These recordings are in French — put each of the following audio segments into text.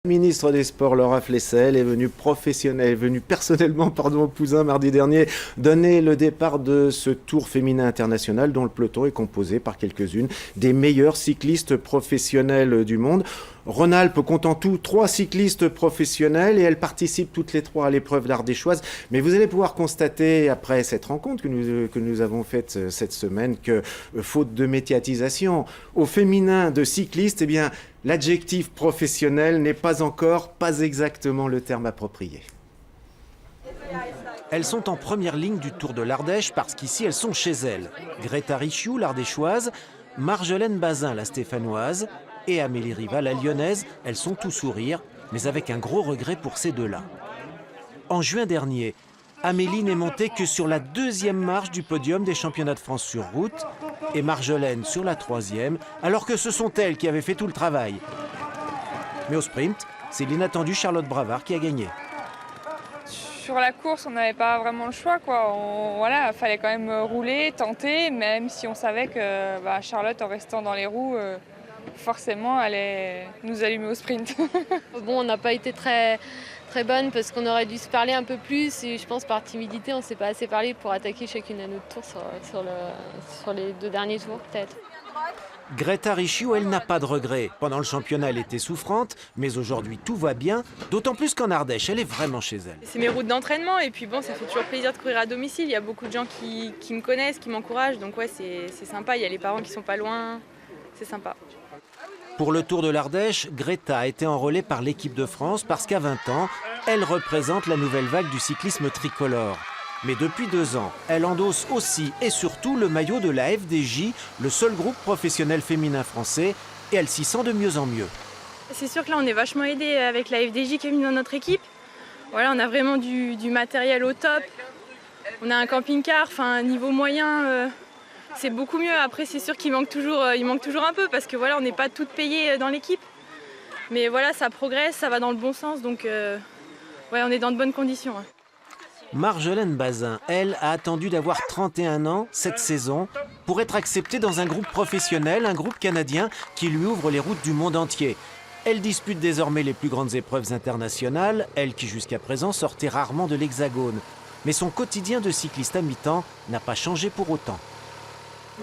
La ministre des Sports, Laura Flessel, est venue personnellement au Pouzin mardi dernier, donner le départ de ce Tour féminin international dont le peloton est composé par quelques-unes des meilleures cyclistes professionnelles du monde. Rhône-Alpes compte en tout 3 cyclistes professionnels et elles participent toutes les 3 à l'épreuve d'Ardéchoise. Mais vous allez pouvoir constater, après cette rencontre que nous avons faite cette semaine, que faute de médiatisation, au féminin de cyclistes, eh bien, l'adjectif professionnel n'est pas exactement le terme approprié. Elles sont en première ligne du Tour de l'Ardèche parce qu'ici elles sont chez elles. Greta Ricciu, l'Ardéchoise, Marjolaine Bazin, la Stéphanoise, et Amélie Riva, la Lyonnaise. Elles sont tout sourire, mais avec un gros regret pour ces deux-là. En juin dernier, Amélie n'est montée que sur la 2e marche du podium des championnats de France sur route et Marjolaine sur la 3e, alors que ce sont elles qui avaient fait tout le travail. Mais au sprint, c'est l'inattendue Charlotte Bravard qui a gagné. Sur la course, on n'avait pas vraiment le choix, quoi. Voilà, fallait quand même rouler, tenter, même si on savait que Charlotte, en restant dans les roues, forcément, allait nous allumer au sprint. Bon, on n'a pas été très bonne parce qu'on aurait dû se parler un peu plus et je pense par timidité, on ne s'est pas assez parlé pour attaquer chacune à notre tour sur les 2 derniers tours peut-être. Greta Ricciu, elle n'a pas de regrets. Pendant le championnat, elle était souffrante, mais aujourd'hui tout va bien, d'autant plus qu'en Ardèche, elle est vraiment chez elle. C'est mes routes d'entraînement et puis bon, ça fait toujours plaisir de courir à domicile. Il y a beaucoup de gens qui me connaissent, qui m'encouragent, donc ouais, c'est sympa. Il y a les parents qui sont pas loin, c'est sympa. Pour le Tour de l'Ardèche, Greta a été enrôlée par l'équipe de France parce qu'à 20 ans, elle représente la nouvelle vague du cyclisme tricolore. Mais depuis 2 ans, elle endosse aussi et surtout le maillot de la FDJ, le seul groupe professionnel féminin français, et elle s'y sent de mieux en mieux. C'est sûr que là, on est vachement aidés avec la FDJ qui est venue dans notre équipe. Voilà, on a vraiment du matériel au top. On a un camping-car, enfin, niveau moyen, c'est beaucoup mieux. Après, c'est sûr qu'il manque toujours un peu parce que voilà, on n'est pas toutes payées dans l'équipe. Mais voilà, ça progresse, ça va dans le bon sens, donc ouais, on est dans de bonnes conditions. Hein. Marjolaine Bazin, elle, a attendu d'avoir 31 ans cette saison pour être acceptée dans un groupe professionnel, un groupe canadien qui lui ouvre les routes du monde entier. Elle dispute désormais les plus grandes épreuves internationales, elle qui jusqu'à présent sortait rarement de l'Hexagone. Mais son quotidien de cycliste à mi-temps n'a pas changé pour autant.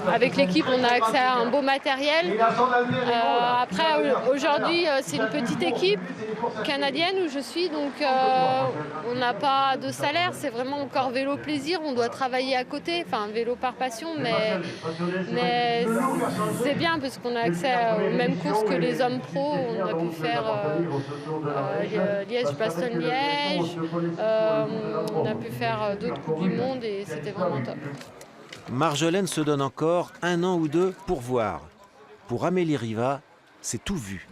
Avec l'équipe, on a accès à un beau matériel. Après, aujourd'hui, c'est une petite équipe canadienne où je suis, donc on n'a pas de salaire. C'est vraiment encore vélo plaisir. On doit travailler à côté, enfin vélo par passion, mais c'est bien parce qu'on a accès aux mêmes courses que les hommes pros. On a pu faire Liège-Bastogne-Liège. On a pu faire d'autres coupes du monde et c'était vraiment top. Marjolaine se donne encore 1 an ou 2 pour voir. Pour Amélie Riva, c'est tout vu.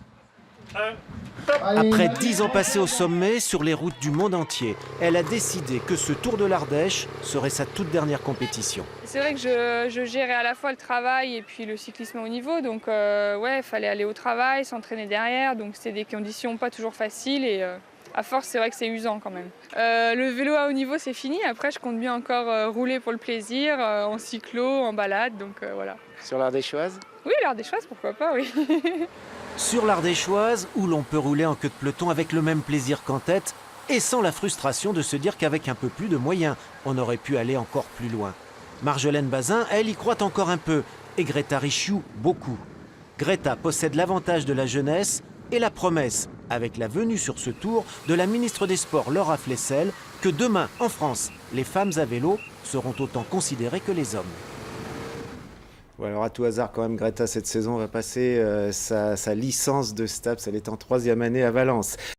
Après 10 ans passés au sommet, sur les routes du monde entier, elle a décidé que ce Tour de l'Ardèche serait sa toute dernière compétition. C'est vrai que je gérais à la fois le travail et puis le cyclisme au haut niveau, donc ouais, il fallait aller au travail, s'entraîner derrière, donc c'était des conditions pas toujours faciles et à force, c'est vrai que c'est usant quand même. Le vélo à haut niveau, c'est fini. Après, je compte bien encore rouler pour le plaisir, en cyclo, en balade, donc voilà. Sur l'Ardéchoise ? Oui, l'Ardéchoise, pourquoi pas, oui. Sur l'Ardéchoise, où l'on peut rouler en queue de peloton avec le même plaisir qu'en tête, et sans la frustration de se dire qu'avec un peu plus de moyens, on aurait pu aller encore plus loin. Marjolaine Bazin, elle, y croit encore un peu, et Greta Ricciu, beaucoup. Greta possède l'avantage de la jeunesse et la promesse, avec la venue sur ce tour de la ministre des Sports Laura Flessel, que demain, en France, les femmes à vélo seront autant considérées que les hommes. Bon, alors à tout hasard quand même, Greta cette saison va passer sa licence de STAPS, elle est en 3e année à Valence.